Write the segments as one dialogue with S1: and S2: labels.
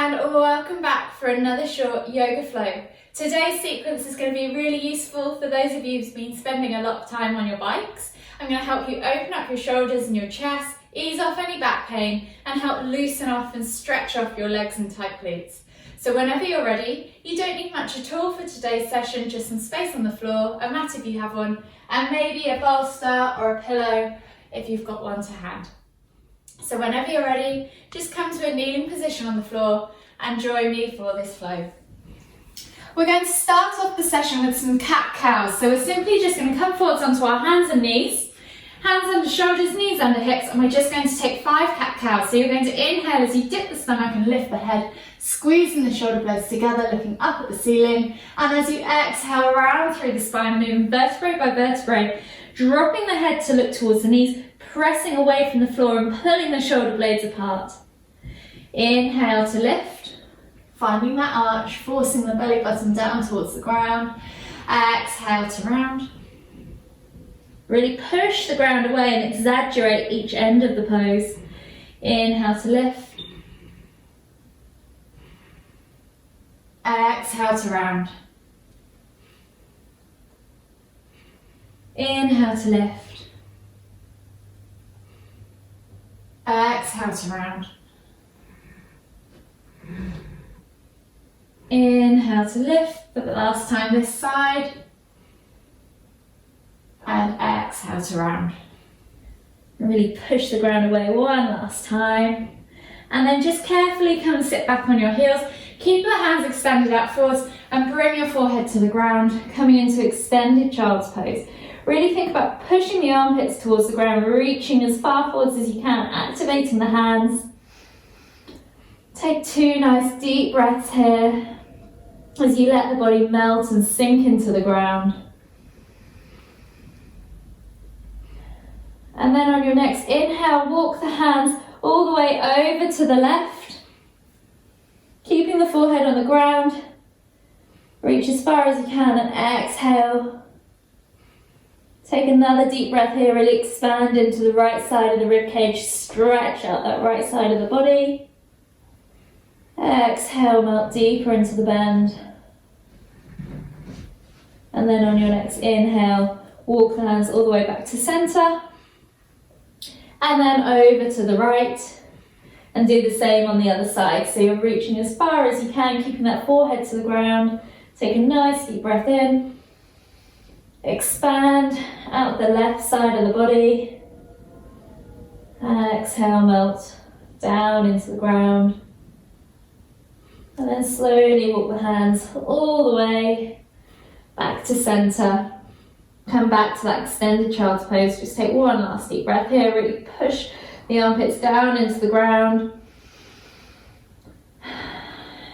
S1: and welcome back for another short yoga flow. Today's sequence is going to be really useful for those of you who've been spending a lot of time on your bikes. I'm going to help you open up your shoulders and your chest, ease off any back pain, and help loosen off and stretch off your legs and tight glutes. So whenever you're ready, you don't need much at all for today's session, just some space on the floor, a mat if you have one, and maybe a bolster or a pillow if you've got one to hand. So whenever you're ready, just come to a kneeling position on the floor and join me for this flow. We're going to start off the session with some cat-cows. So we're simply just going to come forwards onto our hands and knees, hands under shoulders, knees under hips, and we're just going to take 5 cat-cows. So you're going to inhale as you dip the stomach and lift the head, squeezing the shoulder blades together, looking up at the ceiling, and as you exhale around through the spine, moving vertebrae by vertebrae, dropping the head to look towards the knees, pressing away from the floor and pulling the shoulder blades apart. Inhale to lift, finding that arch, forcing the belly button down towards the ground. Exhale to round. Really push the ground away and exaggerate each end of the pose. Inhale to lift. Exhale to round. Inhale to lift. Exhale to round. Inhale to lift for the last time this side. And exhale to round. Really push the ground away one last time. And then just carefully come and sit back on your heels. Keep the hands extended out forwards and bring your forehead to the ground, coming into extended child's pose. Really think about pushing the armpits towards the ground, reaching as far forwards as you can, activating the hands. Take 2 nice deep breaths here as you let the body melt and sink into the ground. And then on your next inhale, walk the hands all the way over to the left, keeping the forehead on the ground. Reach as far as you can and exhale. Take another deep breath here, really expand into the right side of the ribcage, stretch out that right side of the body. Exhale, melt deeper into the bend. And then on your next inhale, walk the hands all the way back to center. And then over to the right. And do the same on the other side. So you're reaching as far as you can, keeping that forehead to the ground. Take a nice deep breath in. Expand out the left side of the body. Exhale, melt down into the ground. And then slowly walk the hands all the way back to center. Come back to that extended child's pose. Just take one last deep breath here. Really push the armpits down into the ground.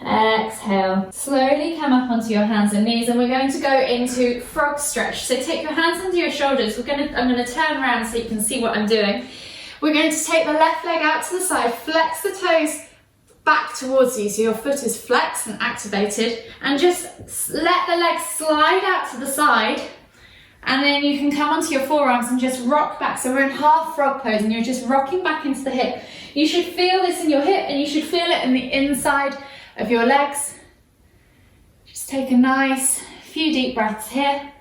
S1: Exhale. Slowly come up onto your hands and knees, and we're going to go into frog stretch. So take your hands under your shoulders. I'm going to turn around so you can see what I'm doing. We're going to take the left leg out to the side, flex the toes back towards you so your foot is flexed and activated, and just let the leg slide out to the side, and then you can come onto your forearms and just rock back. So we're in half frog pose and you're just rocking back into the hip. You should feel this in your hip and you should feel it in the inside of your legs. Just take a nice few deep breaths here.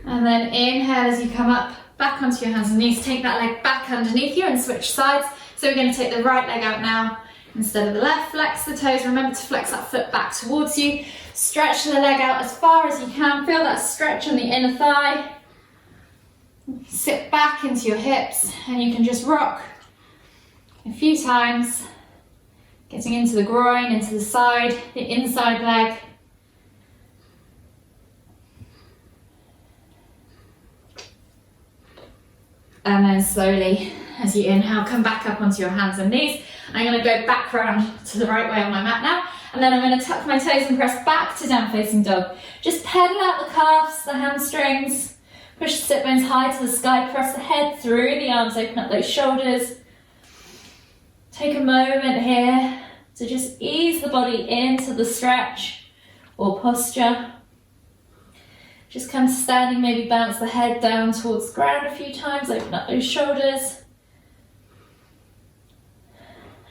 S1: And then inhale as you come up, back onto your hands and knees. Take that leg back underneath you and switch sides. So we're going to take the right leg out now instead of the left. Flex the toes. Remember to flex that foot back towards you. Stretch the leg out as far as you can. Feel that stretch on the inner thigh. Sit back into your hips and you can just rock a few times, getting into the groin, into the side, the inside leg. And then slowly, as you inhale, come back up onto your hands and knees. I'm going to go back round to the right way on my mat now, and then I'm going to tuck my toes and press back to down facing dog. Just pedal out the calves, the hamstrings. Push the sit bones high to the sky, press the head through the arms, open up those shoulders. Take a moment here to just ease the body into the stretch or posture. Just come to standing, maybe bounce the head down towards the ground a few times, open up those shoulders.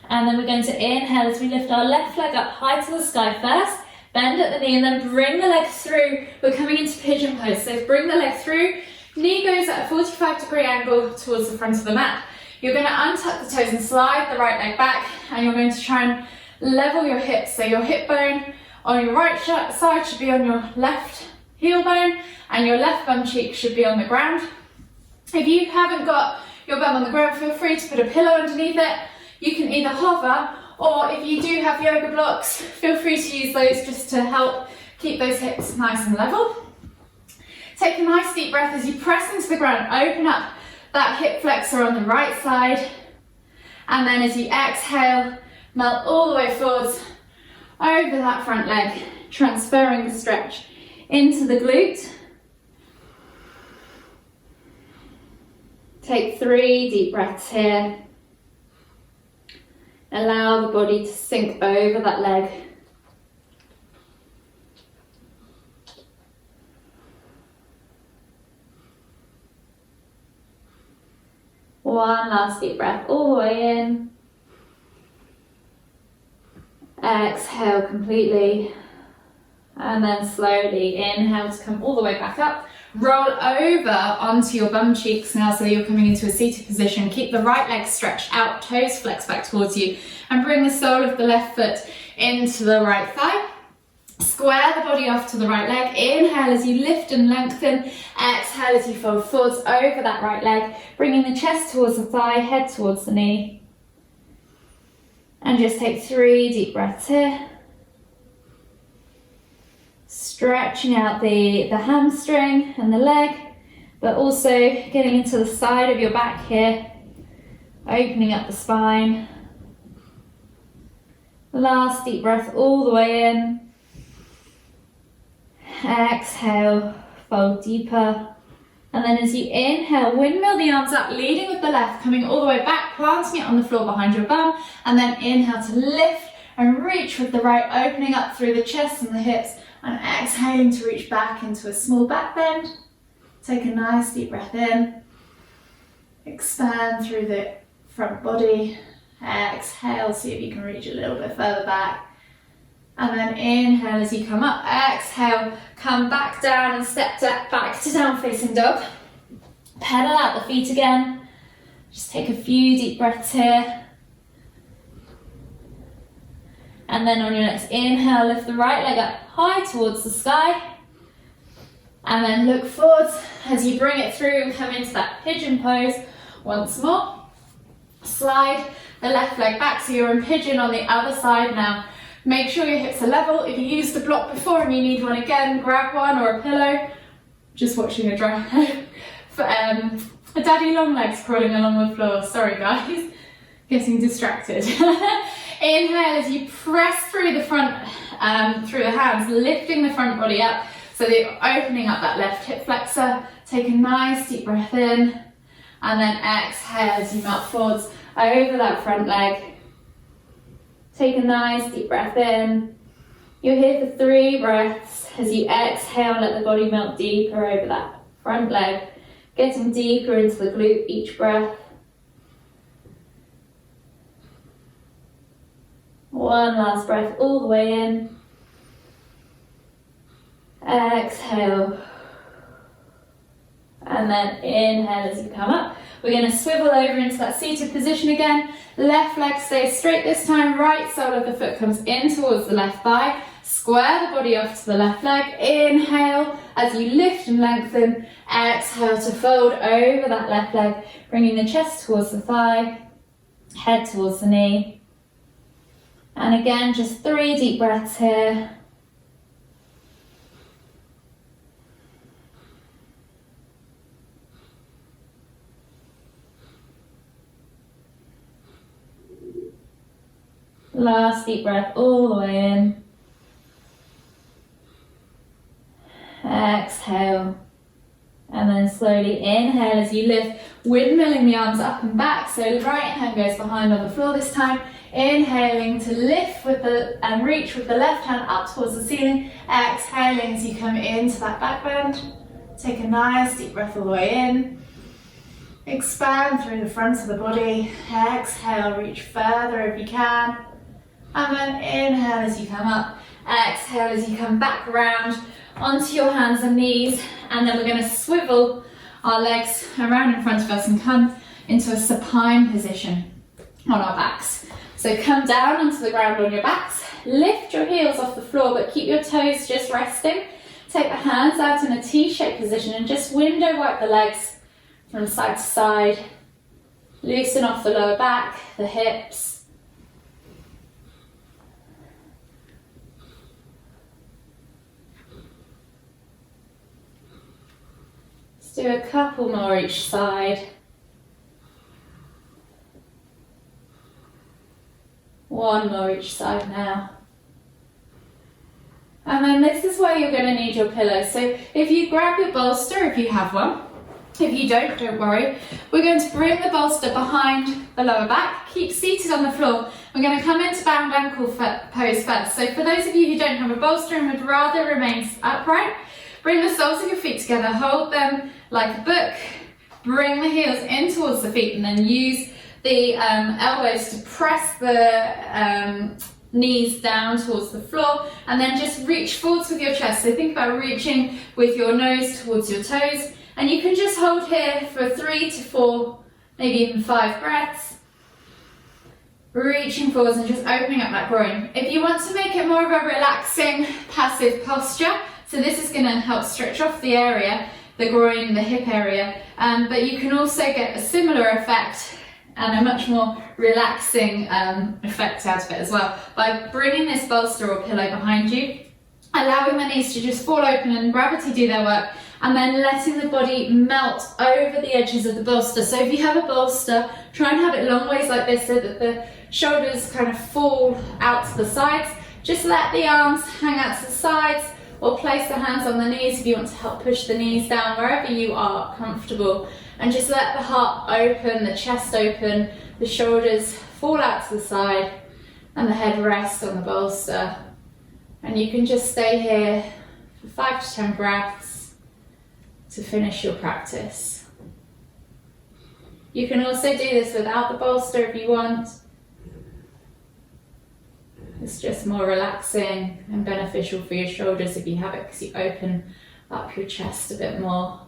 S1: And then we're going to inhale as we lift our left leg up high to the sky first, bend at the knee and then bring the leg through. We're coming into pigeon pose, so bring the leg through, knee goes at a 45-degree angle towards the front of the mat. You're going to untuck the toes and slide the right leg back, and you're going to try and level your hips, so your hip bone on your right side should be on your left heel bone, and your left bum cheek should be on the ground. If you haven't got your bum on the ground, feel free to put a pillow underneath it. You can either hover, or if you do have yoga blocks, feel free to use those just to help keep those hips nice and level. Take a nice deep breath as you press into the ground, open up that hip flexor on the right side, and then as you exhale, melt all the way forwards over that front leg, transferring the stretch into the glute. Take 3 deep breaths here. Allow the body to sink over that leg. One last deep breath all the way in. Exhale completely. And then slowly inhale to come all the way back up. Roll over onto your bum cheeks now so you're coming into a seated position. Keep the right leg stretched out, toes flex back towards you, and bring the sole of the left foot into the right thigh. Square the body off to the right leg. Inhale as you lift and lengthen. Exhale as you fold forwards over that right leg, bringing the chest towards the thigh, head towards the knee. And just take 3 deep breaths here. Stretching out the hamstring and the leg, but also getting into the side of your back here, opening up the spine. Last deep breath all the way in. Exhale, fold deeper. And then as you inhale, windmill the arms up, leading with the left, coming all the way back, planting it on the floor behind your bum, and then inhale to lift and reach with the right, opening up through the chest and the hips, and exhaling to reach back into a small back bend. Take a nice deep breath in. Expand through the front body. Exhale, see if you can reach a little bit further back. And then inhale as you come up. Exhale, come back down and step back to down facing dog. Pedal out the feet again. Just take a few deep breaths here. And then on your next inhale, lift the right leg up high towards the sky. And then look forwards as you bring it through and come into that pigeon pose once more. Slide the left leg back so you're in pigeon on the other side now. Make sure your hips are level. If you used a block before and you need one again, grab one or a pillow. Just watching a daddy long legs crawling along the floor. Sorry guys, getting distracted. Inhale as you press through the front, through the hands, lifting the front body up so that you're opening up that left hip flexor. Take a nice deep breath in, and then exhale as you melt forwards over that front leg. Take a nice deep breath in. You're here for 3 breaths. As you exhale, let the body melt deeper over that front leg, getting deeper into the glute each breath. One last breath all the way in. Exhale. And then inhale as you come up. We're going to swivel over into that seated position again. Left leg stays straight this time. Right sole of the foot comes in towards the left thigh. Square the body off to the left leg. Inhale as you lift and lengthen. Exhale to fold over that left leg, bringing the chest towards the thigh, head towards the knee. And again, just 3 deep breaths here. Last deep breath all the way in. Exhale. And then slowly. Inhale as you lift, windmilling the arms up and back. So right hand goes behind on the floor this time. Inhaling to lift and reach with the left hand up towards the ceiling. Exhaling as you come into that back bend. Take a nice deep breath all the way in. Expand through the front of the body. Exhale, reach further if you can. And then inhale as you come up. Exhale as you come back around onto your hands and knees. And then we're going to swivel our legs around in front of us and come into a supine position on our backs. So come down onto the ground on your backs. Lift your heels off the floor, but keep your toes just resting. Take the hands out in a T-shaped position and just window wipe the legs from side to side. Loosen off the lower back, the hips. Let's do a couple more each side. One more each side now. And then this is where you're going to need your pillow. So if you grab your bolster, if you have one, if you don't worry. We're going to bring the bolster behind the lower back, keep seated on the floor. We're going to come into bound ankle pose first. So for those of you who don't have a bolster and would rather remain upright, bring the soles of your feet together, hold them like a book, bring the heels in towards the feet and then use the elbows to press the knees down towards the floor, and then just reach forwards with your chest. So think about reaching with your nose towards your toes, and you can just hold here for 3 to 4, maybe even 5 breaths. Reaching forwards and just opening up that groin. If you want to make it more of a relaxing, passive posture, so this is going to help stretch off the area, the groin, the hip area, but you can also get a similar effect and a much more relaxing effect out of it as well by bringing this bolster or pillow behind you, allowing the knees to just fall open and gravity do their work, and then letting the body melt over the edges of the bolster. So if you have a bolster, try and have it long ways like this so that the shoulders kind of fall out to the sides. Just let the arms hang out to the sides, or place the hands on the knees if you want to help push the knees down wherever you are comfortable. And just let the heart open, the chest open, the shoulders fall out to the side, and the head rest on the bolster. And you can just stay here for 5 to 10 breaths to finish your practice. You can also do this without the bolster if you want. It's just more relaxing and beneficial for your shoulders if you have it, because you open up your chest a bit more.